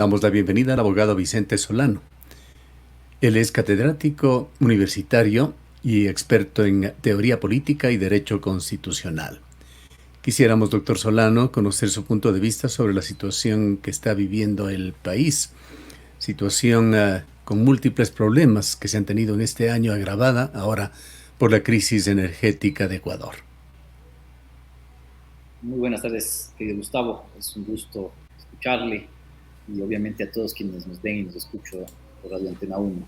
Damos la bienvenida al abogado Vicente Solano. Él es catedrático universitario y experto en teoría política y derecho constitucional. Quisiéramos, doctor Solano, conocer su punto de vista sobre la situación que está viviendo el país. Situación con múltiples problemas que se han tenido en este año, agravada ahora por la crisis energética de Ecuador. Muy buenas tardes, querido Gustavo. Es un gusto escucharle y obviamente a todos quienes nos ven y nos escuchan por Radio Antena 1.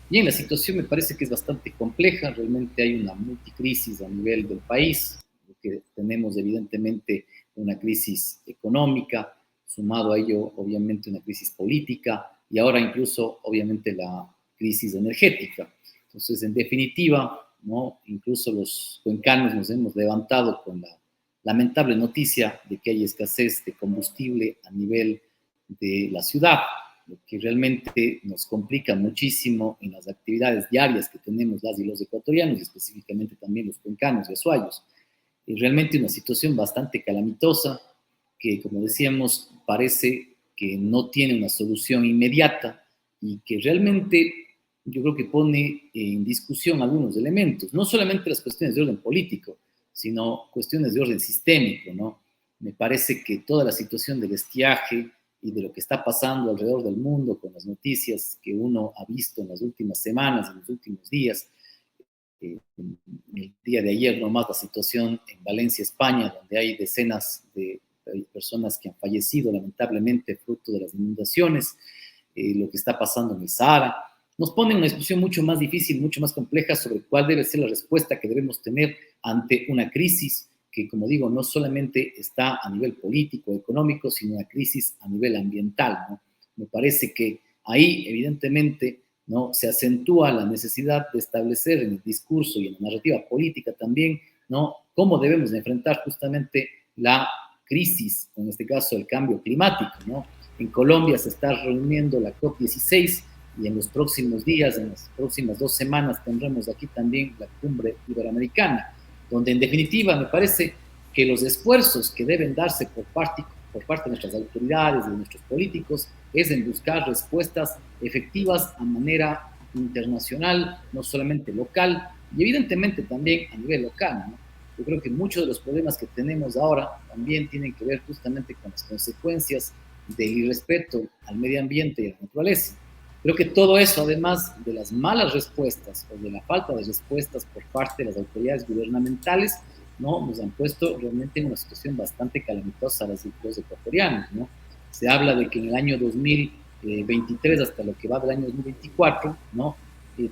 Bien, la situación me parece que es bastante compleja. Realmente hay una multicrisis a nivel del país, porque tenemos evidentemente una crisis económica, sumado a ello obviamente una crisis política y ahora incluso obviamente la crisis energética. Entonces, en definitiva, ¿no? Incluso los cuencanos nos hemos levantado con la lamentable noticia de que hay escasez de combustible a nivel de la ciudad, lo que realmente nos complica muchísimo en las actividades diarias que tenemos las y los ecuatorianos, y específicamente también los cuencanos y azuayos. Es realmente una situación bastante calamitosa que, como decíamos, parece que no tiene una solución inmediata y que realmente yo creo que pone en discusión algunos elementos, no solamente las cuestiones de orden político, sino cuestiones de orden sistémico, ¿no? Me parece que toda la situación del estiaje y de lo que está pasando alrededor del mundo con las noticias que uno ha visto en las últimas semanas, en los últimos días, el día de ayer nomás la situación en Valencia, España, donde hay decenas de personas que han fallecido lamentablemente fruto de las inundaciones, lo que está pasando en el Sahara, nos pone en una discusión mucho más difícil, mucho más compleja sobre cuál debe ser la respuesta que debemos tener ante una crisis que, como digo, no solamente está a nivel político, económico, sino una crisis a nivel ambiental, ¿no? Me parece que ahí, evidentemente, ¿no? Se acentúa la necesidad de establecer en el discurso y en la narrativa política también, ¿no? Cómo debemos de enfrentar justamente la crisis, en este caso el cambio climático, ¿no? En Colombia se está reuniendo la COP16 y en los próximos días, en las próximas 2 semanas, tendremos aquí también la cumbre iberoamericana, donde en definitiva me parece que los esfuerzos que deben darse por parte de nuestras autoridades y de nuestros políticos es en buscar respuestas efectivas a manera internacional, no solamente local, y evidentemente también a nivel local, ¿no? Yo creo que muchos de los problemas que tenemos ahora también tienen que ver justamente con las consecuencias del irrespeto al medio ambiente y a la naturaleza. Creo que todo eso, además de las malas respuestas o de la falta de respuestas por parte de las autoridades gubernamentales, ¿no? Nos han puesto realmente en una situación bastante calamitosa a los ecuatorianos, ¿no? Se habla de que en el año 2023 hasta lo que va del año 2024, ¿no?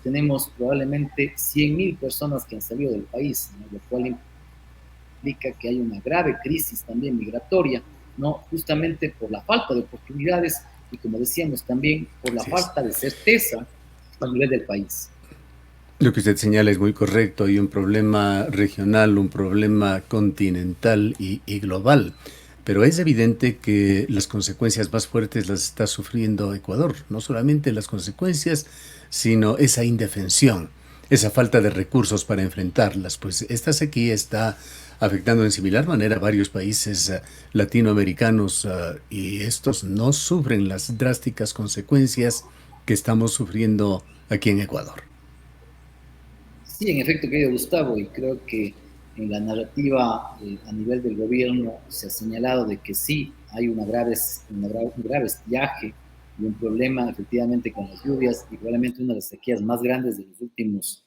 Tenemos probablemente 100.000 personas que han salido del país, ¿no? Lo cual implica que hay una grave crisis también migratoria, ¿no? Justamente por la falta de oportunidades y, como decíamos, también por la Así es. falta de certeza a nivel del país. Lo que usted señala es muy correcto. Hay un problema regional, un problema continental y global. Pero es evidente que las consecuencias más fuertes las está sufriendo Ecuador. No solamente las consecuencias, sino esa indefensión, esa falta de recursos para enfrentarlas. Pues esta sequía está afectando en similar manera a varios países latinoamericanos y estos no sufren las drásticas consecuencias que estamos sufriendo aquí en Ecuador. Sí, en efecto, querido Gustavo, y creo que en la narrativa a nivel del gobierno se ha señalado de que sí hay un grave estiaje y un problema efectivamente con las lluvias y probablemente una de las sequías más grandes de los últimos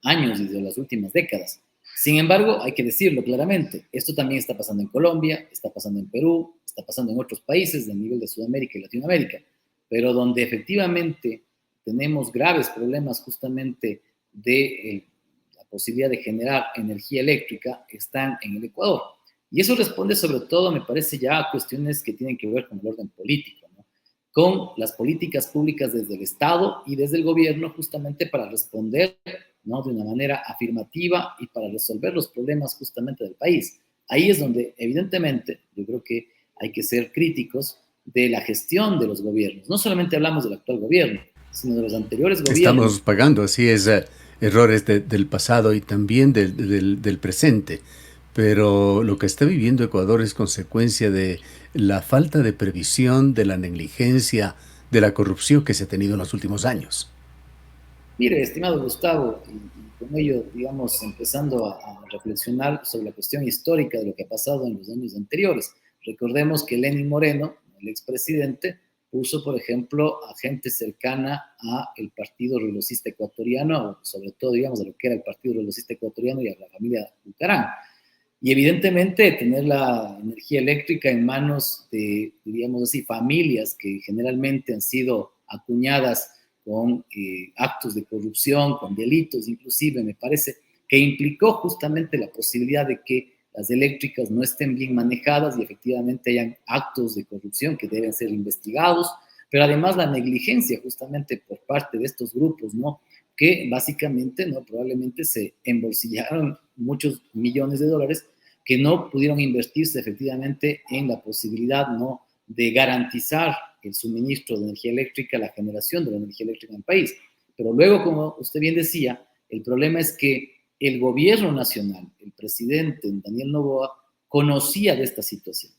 años y de las últimas décadas. Sin embargo, hay que decirlo claramente, esto también está pasando en Colombia, está pasando en Perú, está pasando en otros países del nivel de Sudamérica y Latinoamérica, pero donde efectivamente tenemos graves problemas justamente de la posibilidad de generar energía eléctrica están en el Ecuador. Y eso responde sobre todo, me parece, ya a cuestiones que tienen que ver con el orden político, ¿no? Con las políticas públicas desde el Estado y desde el gobierno justamente para responder, ¿no? De una manera afirmativa y para resolver los problemas justamente del país. Ahí es donde evidentemente yo creo que hay que ser críticos de la gestión de los gobiernos. No solamente hablamos del actual gobierno, sino de los anteriores gobiernos. Estamos pagando, así es, errores del pasado y también del presente. pero lo que está viviendo Ecuador es consecuencia de la falta de previsión, de la negligencia, de la corrupción que se ha tenido en los últimos años. Mire, estimado Gustavo, y con ello, digamos, empezando a reflexionar sobre la cuestión histórica de lo que ha pasado en los años anteriores. Recordemos que Lenín Moreno, el expresidente, puso, por ejemplo, a gente cercana a el Partido Relocista Ecuatoriano, o sobre todo, digamos, a lo que era el Partido Relocista Ecuatoriano y a la familia Bucarán. Y evidentemente tener la energía eléctrica en manos de, diríamos así, familias que generalmente han sido acuñadas con actos de corrupción, con delitos inclusive, me parece que implicó justamente la posibilidad de que las eléctricas no estén bien manejadas y efectivamente hayan actos de corrupción que deben ser investigados, pero además la negligencia justamente por parte de estos grupos, ¿no? Que básicamente, ¿no? Probablemente se embolsillaron muchos millones de dólares que no pudieron invertirse efectivamente en la posibilidad, ¿no? De garantizar el suministro de energía eléctrica, la generación de la energía eléctrica en el país. Pero luego, como usted bien decía, el problema es que el gobierno nacional, el presidente Daniel Noboa, conocía de esta situación.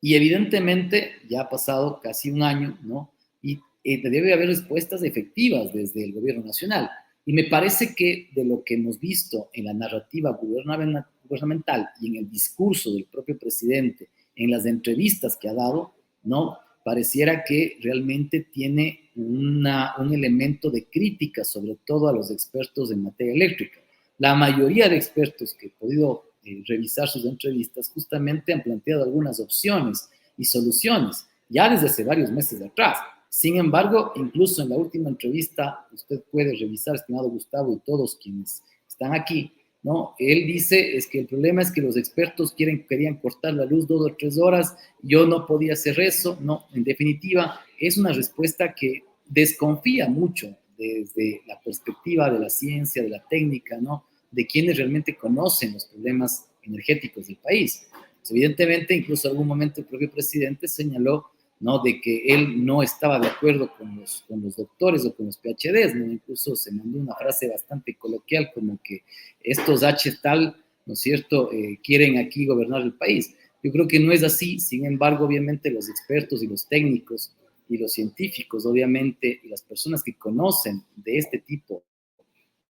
Y evidentemente ya ha pasado casi un año, ¿no? Y debe haber respuestas efectivas desde el gobierno nacional. Y me parece que de lo que hemos visto en la narrativa gubernamental y en el discurso del propio presidente, en las entrevistas que ha dado, ¿no? Pareciera que realmente tiene un elemento de crítica, sobre todo a los expertos en materia eléctrica. La mayoría de expertos que he podido revisar sus entrevistas justamente han planteado algunas opciones y soluciones ya desde hace varios meses atrás. Sin embargo, incluso en la última entrevista, usted puede revisar, estimado Gustavo, y todos quienes están aquí, ¿no? Él dice es que el problema es que los expertos querían cortar la luz 2 o 3 horas, yo no podía hacer eso, no, en definitiva, es una respuesta que desconfía mucho desde la perspectiva de la ciencia, de la técnica, ¿no? De quienes realmente conocen los problemas energéticos del país. Pues evidentemente, incluso en algún momento el propio presidente señaló, ¿no? De que él no estaba de acuerdo con los doctores o con los PhDs, ¿no? Incluso se mandó una frase bastante coloquial como que estos H tal, ¿no es cierto?, quieren aquí gobernar el país. Yo creo que no es así, sin embargo, obviamente los expertos y los técnicos y los científicos, obviamente, y las personas que conocen de este tipo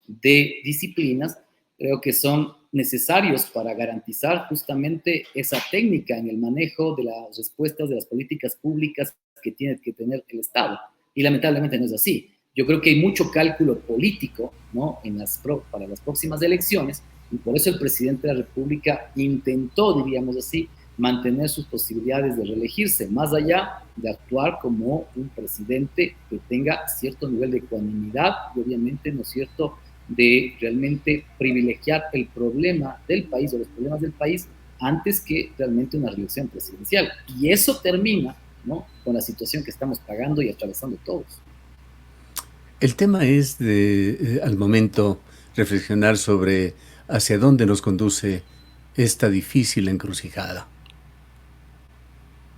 de disciplinas, creo que son necesarios para garantizar justamente esa técnica en el manejo de las respuestas de las políticas públicas que tiene que tener el Estado. Y lamentablemente no es así. Yo creo que hay mucho cálculo político, ¿no? Para las próximas elecciones, y por eso el presidente de la República intentó, diríamos así, mantener sus posibilidades de reelegirse, más allá de actuar como un presidente que tenga cierto nivel de ecuanimidad y obviamente, ¿no es cierto?, de realmente privilegiar el problema del país o los problemas del país antes que realmente una reelección presidencial. Y eso termina, ¿no?, con la situación que estamos pagando y atravesando todos. El tema es al momento, reflexionar sobre hacia dónde nos conduce esta difícil encrucijada.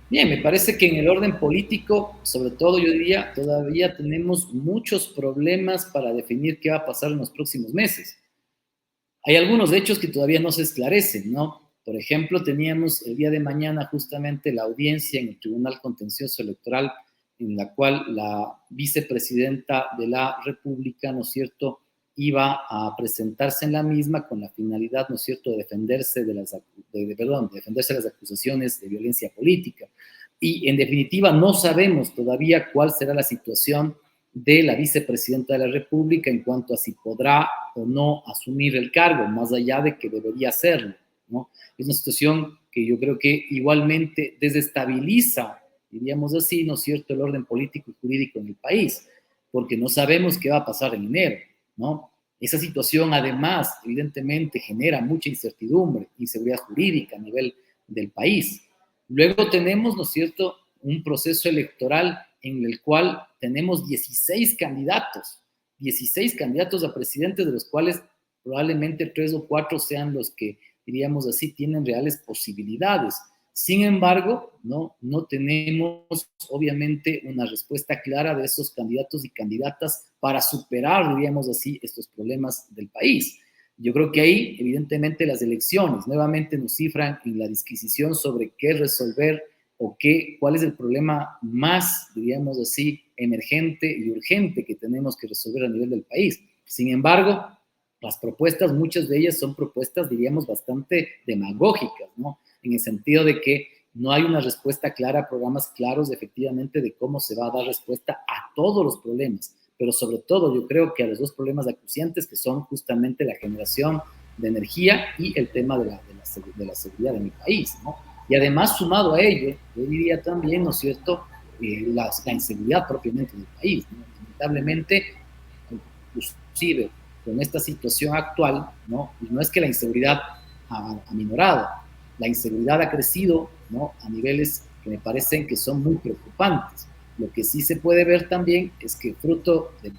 Bien, me parece que en el orden político, sobre todo yo diría, todavía tenemos muchos problemas para definir qué va a pasar en los próximos meses. Hay algunos hechos que todavía no se esclarecen, ¿no? Por ejemplo, teníamos el día de mañana justamente la audiencia en el Tribunal Contencioso Electoral, en la cual la vicepresidenta de la República, ¿no es cierto?, iba a presentarse en la misma con la finalidad, ¿no es cierto?, de defenderse de defenderse de las acusaciones de violencia política. Y en definitiva, no sabemos todavía cuál será la situación de la vicepresidenta de la República en cuanto a si podrá o no asumir el cargo, más allá de que debería hacerlo, ¿no? Es una situación que yo creo que igualmente desestabiliza, diríamos así, ¿no es cierto?, el orden político y jurídico en el país, porque no sabemos qué va a pasar en enero, ¿no? Esa situación además, evidentemente, genera mucha incertidumbre, inseguridad jurídica a nivel del país. Luego tenemos, ¿no es cierto?, un proceso electoral en el cual tenemos 16 candidatos a presidente, de los cuales probablemente 3 o 4 sean los que, diríamos así, tienen reales posibilidades. Sin embargo, no tenemos obviamente una respuesta clara de esos candidatos y candidatas para superar, diríamos así, estos problemas del país. Yo creo que ahí, evidentemente, las elecciones nuevamente nos cifran en la disquisición sobre qué resolver o cuál es el problema más, diríamos así, emergente y urgente que tenemos que resolver a nivel del país. Sin embargo, las propuestas, muchas de ellas son propuestas, diríamos, bastante demagógicas, ¿no? En el sentido de que no hay una respuesta clara, programas claros efectivamente de cómo se va a dar respuesta a todos los problemas, pero sobre todo yo creo que a los dos problemas acuciantes que son justamente la generación de energía y el tema de la seguridad de mi país, ¿no? Y además, sumado a ello, yo diría también, ¿no es cierto?, la inseguridad propiamente del país, ¿no? Lamentablemente, inclusive con esta situación actual, ¿no? Y no es que la inseguridad ha minorado, la inseguridad ha crecido, ¿no?, a niveles que me parecen que son muy preocupantes. Lo que sí se puede ver también es que fruto de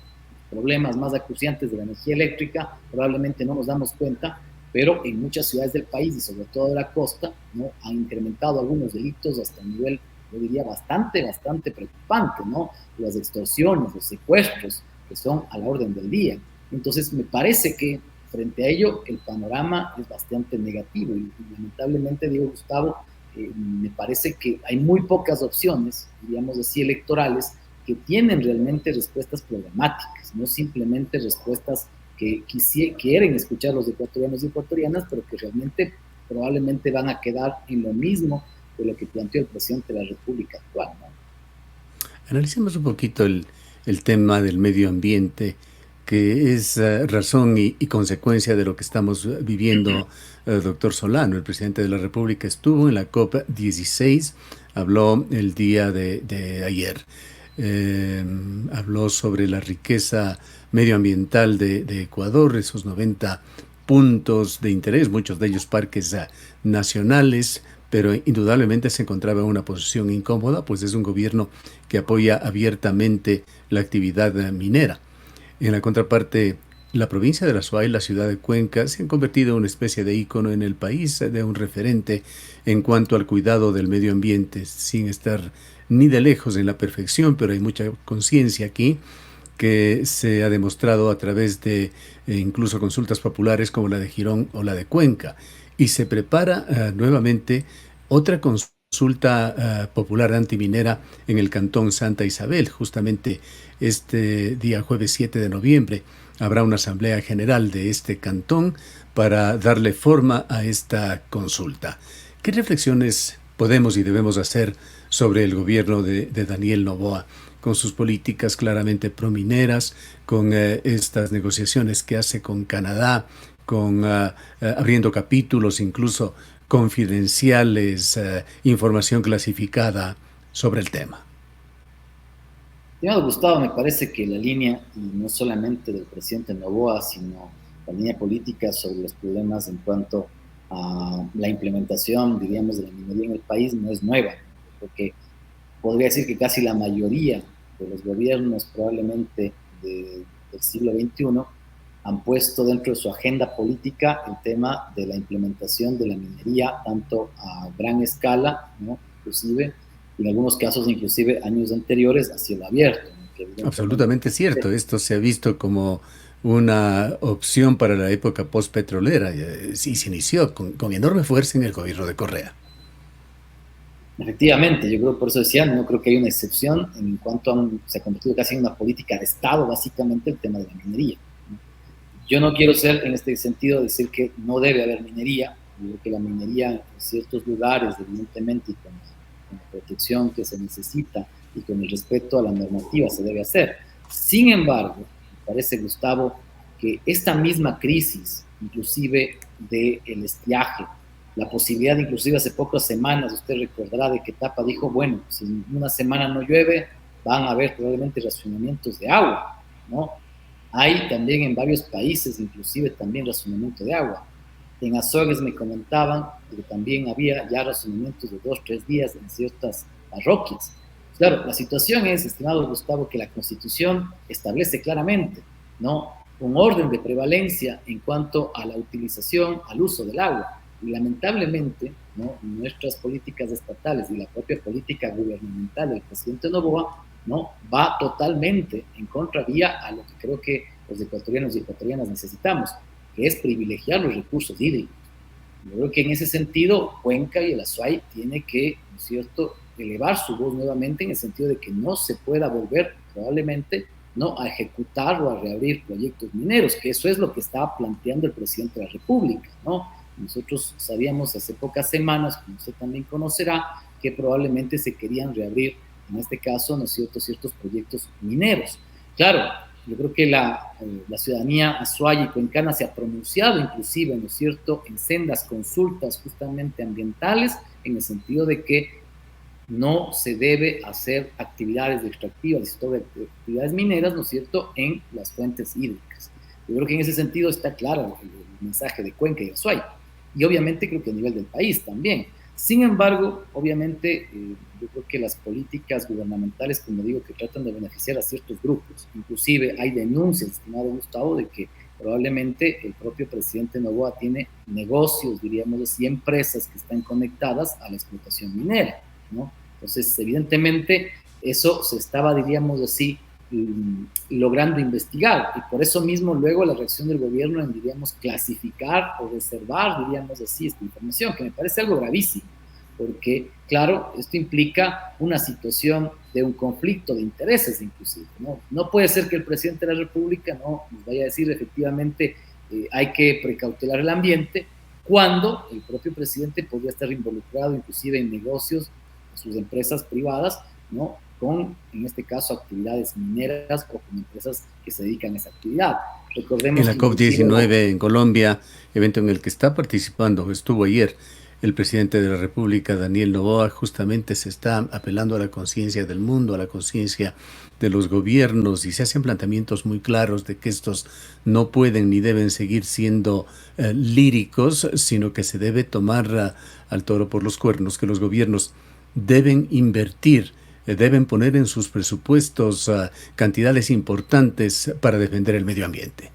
problemas más acuciantes de la energía eléctrica, probablemente no nos damos cuenta, pero en muchas ciudades del país y sobre todo de la costa, ¿no?, han incrementado algunos delitos hasta un nivel, yo diría, bastante preocupante, ¿no? Las extorsiones, los secuestros, que son a la orden del día. Entonces, me parece que frente a ello el panorama es bastante negativo y lamentablemente, digo, Gustavo, me parece que hay muy pocas opciones, diríamos así, electorales, que tienen realmente respuestas programáticas, no simplemente respuestas que quieren escuchar los ecuatorianos y ecuatorianas, pero que realmente probablemente van a quedar en lo mismo de lo que planteó el presidente de la República actual, ¿no? Analicemos un poquito el tema del medio ambiente, que es razón y consecuencia de lo que estamos viviendo. Doctor Solano, el presidente de la República, estuvo en la COP16, habló el día de ayer. Habló sobre la riqueza medioambiental de Ecuador, esos 90 puntos de interés, muchos de ellos parques nacionales, pero indudablemente se encontraba en una posición incómoda, pues es un gobierno que apoya abiertamente la actividad minera. En la contraparte, la provincia de La Suay y la ciudad de Cuenca se han convertido en una especie de ícono en el país, de un referente en cuanto al cuidado del medio ambiente, sin estar ni de lejos en la perfección, pero hay mucha conciencia aquí que se ha demostrado a través de incluso consultas populares como la de Girón o la de Cuenca. Y se prepara nuevamente otra consulta popular antiminera en el cantón Santa Isabel. Justamente este día jueves 7 de noviembre habrá una asamblea general de este cantón para darle forma a esta consulta. ¿Qué reflexiones podemos y debemos hacer sobre el gobierno de Daniel Noboa, con sus políticas claramente promineras, con estas negociaciones que hace con Canadá, con abriendo capítulos incluso confidenciales, información clasificada sobre el tema? Estimado Gustavo, me parece que la línea, y no solamente del presidente Noboa, sino la línea política sobre los problemas en cuanto a la implementación, diríamos, de la minería en el país no es nueva, porque podría decir que casi la mayoría de los gobiernos probablemente del siglo XXI han puesto dentro de su agenda política el tema de la implementación de la minería, tanto a gran escala, ¿no?, inclusive, y en algunos casos inclusive años anteriores a cielo abierto, ¿no? Absolutamente cierto. Esto se ha visto como una opción para la época postpetrolera y se inició con enorme fuerza en el gobierno de Correa. Efectivamente, yo creo, por eso decía, no creo que haya una excepción en cuanto se ha convertido casi en una política de Estado, básicamente, el tema de la minería. Yo no quiero ser, en este sentido, decir que no debe haber minería. Yo creo que la minería en ciertos lugares, evidentemente, y con la protección que se necesita y con el respeto a la normativa se debe hacer. Sin embargo, me parece, Gustavo, que esta misma crisis, inclusive del estiaje, la posibilidad, inclusive hace pocas semanas, usted recordará de que Tapa dijo, bueno, si una semana no llueve, van a haber probablemente racionamientos de agua, ¿no? Hay también en varios países, inclusive también racionamiento de agua. En Azores me comentaban que también había ya racionamientos de 2, 3 días en ciertas parroquias. Claro, la situación es, estimado Gustavo, que la Constitución establece claramente, ¿no?, un orden de prevalencia en cuanto a la utilización, al uso del agua. Y lamentablemente, ¿no?, nuestras políticas estatales y la propia política gubernamental del presidente Noboa, ¿no?, va totalmente en contravía a lo que creo que los ecuatorianos y ecuatorianas necesitamos, que es privilegiar los recursos hídricos. Yo creo que en ese sentido, Cuenca y el Azuay tiene que, ¿no es cierto?, elevar su voz nuevamente en el sentido de que no se pueda volver probablemente no a ejecutar o a reabrir proyectos mineros, que eso es lo que estaba planteando el presidente de la República, ¿no? Nosotros sabíamos hace pocas semanas, como usted también conocerá, que probablemente se querían reabrir, en este caso, ¿no es cierto?, ciertos proyectos mineros. Claro, yo creo que la ciudadanía azuaya y cuencana se ha pronunciado inclusive, ¿no es cierto?, en sendas consultas justamente ambientales, en el sentido de que no se debe hacer actividades extractivas, sobre actividades mineras, ¿no es cierto?, en las fuentes hídricas. Yo creo que en ese sentido está claro el mensaje de Cuenca y Azuay. Y obviamente creo que a nivel del país también. Sin embargo, obviamente, yo creo que las políticas gubernamentales, como digo, que tratan de beneficiar a ciertos grupos, inclusive hay denuncias, estimado Gustavo, de que probablemente el propio presidente Noboa tiene negocios, diríamos así, empresas que están conectadas a la explotación minera, ¿no? Entonces, evidentemente, eso se estaba, diríamos así, logrando investigar, y por eso mismo luego la reacción del gobierno en, diríamos, clasificar o reservar, diríamos así, esta información, que me parece algo gravísimo, porque, claro, esto implica una situación de un conflicto de intereses, inclusive, ¿no? No puede ser que el presidente de la República no nos vaya a decir, efectivamente, hay que precautelar el ambiente, cuando el propio presidente podría estar involucrado inclusive en negocios de sus empresas privadas, ¿no?, con, en este caso, actividades mineras o con empresas que se dedican a esa actividad. En Recordemos la que inclusive COP19 en Colombia, evento en el que está participando, estuvo ayer el presidente de la República, Daniel Noboa, justamente se está apelando a la conciencia del mundo, a la conciencia de los gobiernos, y se hacen planteamientos muy claros de que estos no pueden ni deben seguir siendo líricos, sino que se debe tomar al toro por los cuernos, que los gobiernos deben invertir, deben poner en sus presupuestos cantidades importantes para defender el medio ambiente.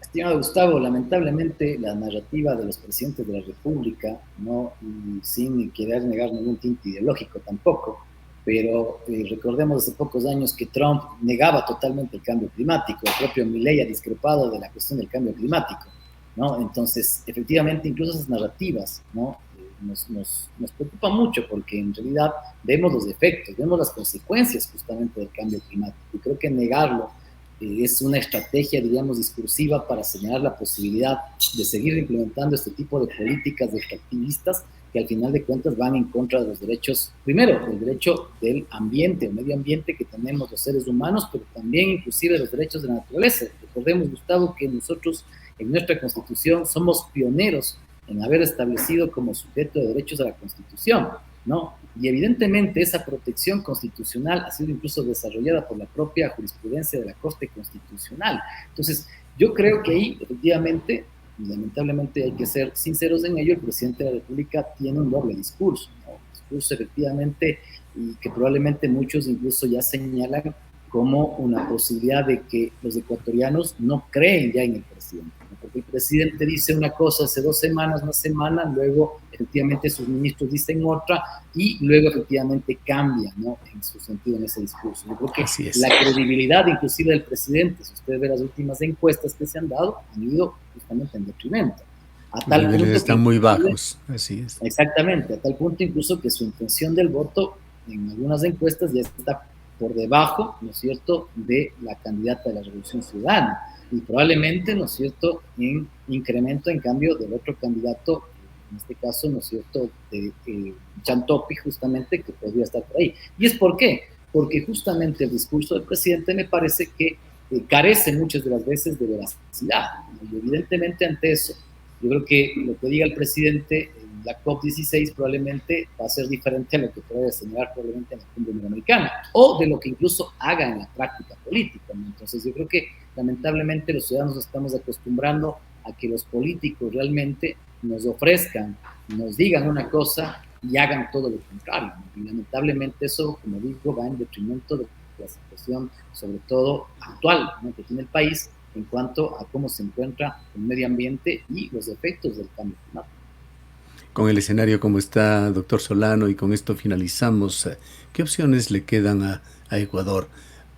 estimado Gustavo, lamentablemente la narrativa de los presidentes de la República, no, y sin querer negar ningún tinte ideológico tampoco, pero recordemos hace pocos años que Trump negaba totalmente el cambio climático, el propio Milley ha discrepado de la cuestión del cambio climático, ¿no? Entonces, efectivamente, incluso esas narrativas, ¿no?, nos preocupa mucho porque en realidad vemos los efectos, vemos las consecuencias justamente del cambio climático, y creo que negarlo es una estrategia, diríamos, discursiva para señalar la posibilidad de seguir implementando este tipo de políticas de extractivistas que al final de cuentas van en contra de los derechos, primero, el derecho del ambiente, el medio ambiente que tenemos los seres humanos, pero también inclusive los derechos de la naturaleza. Recordemos, Gustavo, que nosotros en nuestra Constitución somos pioneros en haber establecido como sujeto de derechos a la Constitución, ¿no? Y evidentemente esa protección constitucional ha sido incluso desarrollada por la propia jurisprudencia de la Corte Constitucional. Entonces, yo creo que ahí, efectivamente, y lamentablemente hay que ser sinceros en ello, el presidente de la República tiene un doble discurso, ¿no? Un discurso efectivamente, y que probablemente muchos incluso ya señalan como una posibilidad de que los ecuatorianos no creen ya en el presidente, ¿no? Porque el presidente dice una cosa hace 2 semanas, una semana, luego efectivamente sus ministros dicen otra, y luego efectivamente cambia, ¿no?, en su sentido en ese discurso. Yo creo que la credibilidad inclusive del presidente, si usted ve las últimas encuestas que se han dado, han ido justamente en detrimento. A tal los niveles están muy bajos, así es. Exactamente, a tal punto incluso que su intención del voto en algunas encuestas ya está por debajo, ¿no es cierto?, de la candidata de la Revolución Ciudadana, y probablemente, ¿no es cierto?, en incremento, en cambio, del otro candidato, en este caso, ¿no es cierto?, de Chantopi, justamente, que podría estar por ahí. ¿Y es por qué? Porque justamente el discurso del presidente me parece que carece muchas de las veces de veracidad, ¿no? Y evidentemente ante eso, yo creo que lo que diga el presidente en la COP16 probablemente va a ser diferente a lo que puede señalar probablemente en la Cumbre Iberoamericana, o de lo que incluso haga en la práctica política, ¿no? Entonces yo creo que lamentablemente los ciudadanos nos estamos acostumbrando a que los políticos realmente nos ofrezcan, nos digan una cosa y hagan todo lo contrario, ¿no? Y lamentablemente eso, como digo, va en detrimento de la situación, sobre todo actual, ¿no?, que tiene el país en cuanto a cómo se encuentra el medio ambiente y los efectos del cambio climático. Con el escenario como está, doctor Solano, y con esto finalizamos, ¿qué opciones le quedan a Ecuador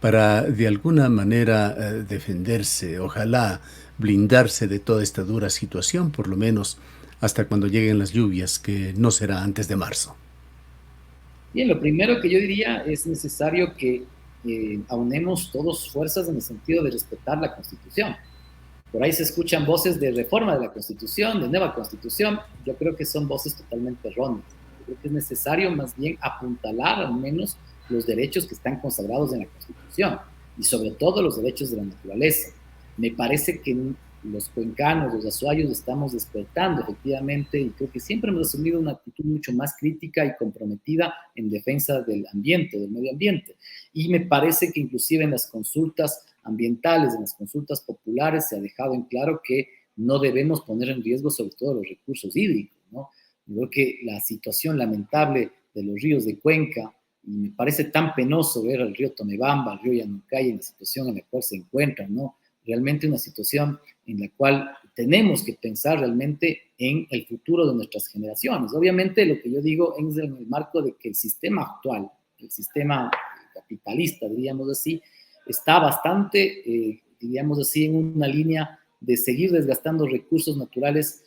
para de alguna manera defenderse, ojalá blindarse de toda esta dura situación, por lo menos hasta cuando lleguen las lluvias, que no será antes de marzo? Bien, lo primero que yo diría es necesario que aunemos todos fuerzas en el sentido de respetar la Constitución. Por ahí se escuchan voces de reforma de la Constitución, de nueva Constitución. Yo creo que son voces totalmente erróneas. Yo creo que es necesario más bien apuntalar al menos los derechos que están consagrados en la Constitución y sobre todo los derechos de la naturaleza. Me parece que los cuencanos, los azuayos, estamos despertando efectivamente y creo que siempre hemos asumido una actitud mucho más crítica y comprometida en defensa del ambiente, del medio ambiente. Y me parece que inclusive en las consultas ambientales, en las consultas populares, se ha dejado en claro que no debemos poner en riesgo sobre todo los recursos hídricos, ¿no? Yo creo que la situación lamentable de los ríos de Cuenca, y me parece tan penoso ver al río Tomebamba, al río Yanucay en la situación en la cual se encuentran, ¿no? Realmente una situación en la cual tenemos que pensar realmente en el futuro de nuestras generaciones. Obviamente lo que yo digo es en el marco de que el sistema actual, el sistema capitalista, diríamos así, está bastante, diríamos así, en una línea de seguir desgastando recursos naturales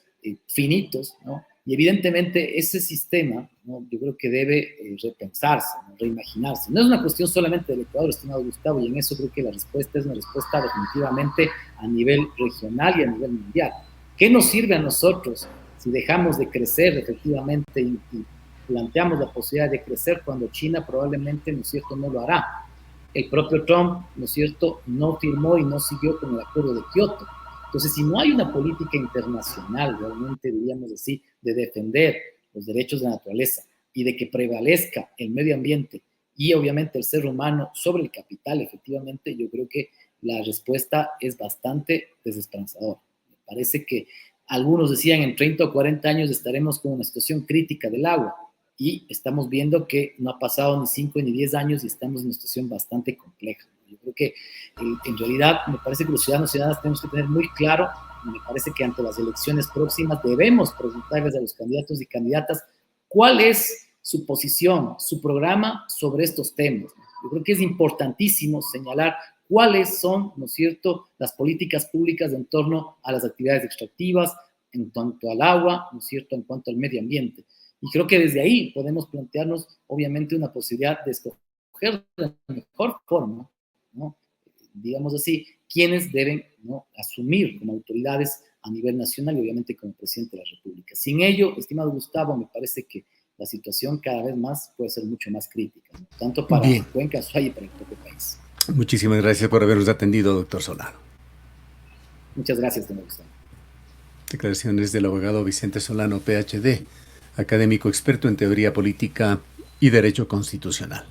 finitos, ¿no? Y evidentemente ese sistema, ¿no? Yo creo que debe repensarse, ¿no? Reimaginarse. No es una cuestión solamente del Ecuador, estimado Gustavo, y en eso creo que la respuesta es una respuesta definitivamente a nivel regional y a nivel mundial. ¿Qué nos sirve a nosotros si dejamos de crecer efectivamente y planteamos la posibilidad de crecer cuando China probablemente, ¿no es cierto?, no lo hará? El propio Trump, ¿no es cierto?, no firmó y no siguió con el acuerdo de Kioto. Entonces, si no hay una política internacional, realmente diríamos así, de defender los derechos de la naturaleza y de que prevalezca el medio ambiente y obviamente el ser humano sobre el capital, efectivamente, yo creo que la respuesta es bastante desesperanzadora. Me parece que algunos decían en 30 o 40 años estaremos con una situación crítica del agua y estamos viendo que no ha pasado ni 5 ni 10 años y estamos en una situación bastante compleja. Yo creo que en realidad me parece que los ciudadanos y ciudadanas tenemos que tener muy claro, y me parece que ante las elecciones próximas debemos preguntarles a los candidatos y candidatas cuál es su posición, su programa sobre estos temas. Yo creo que es importantísimo señalar cuáles son, ¿no es cierto?, las políticas públicas en torno a las actividades extractivas, en cuanto al agua, ¿no es cierto?, en cuanto al medio ambiente. Y creo que desde ahí podemos plantearnos, obviamente, una posibilidad de escoger la mejor forma, ¿no?, digamos así, quienes deben, ¿no?, asumir como autoridades a nivel nacional y obviamente como presidente de la República. Sin ello, estimado Gustavo, me parece que la situación cada vez más puede ser mucho más crítica, ¿no?, tanto para Bien, Cuenca, Azuay y para el propio país. muchísimas gracias por habernos atendido, doctor Solano. Muchas gracias, estimado Gustavo. Declaraciones del abogado Vicente Solano, PhD, académico experto en teoría política y derecho constitucional.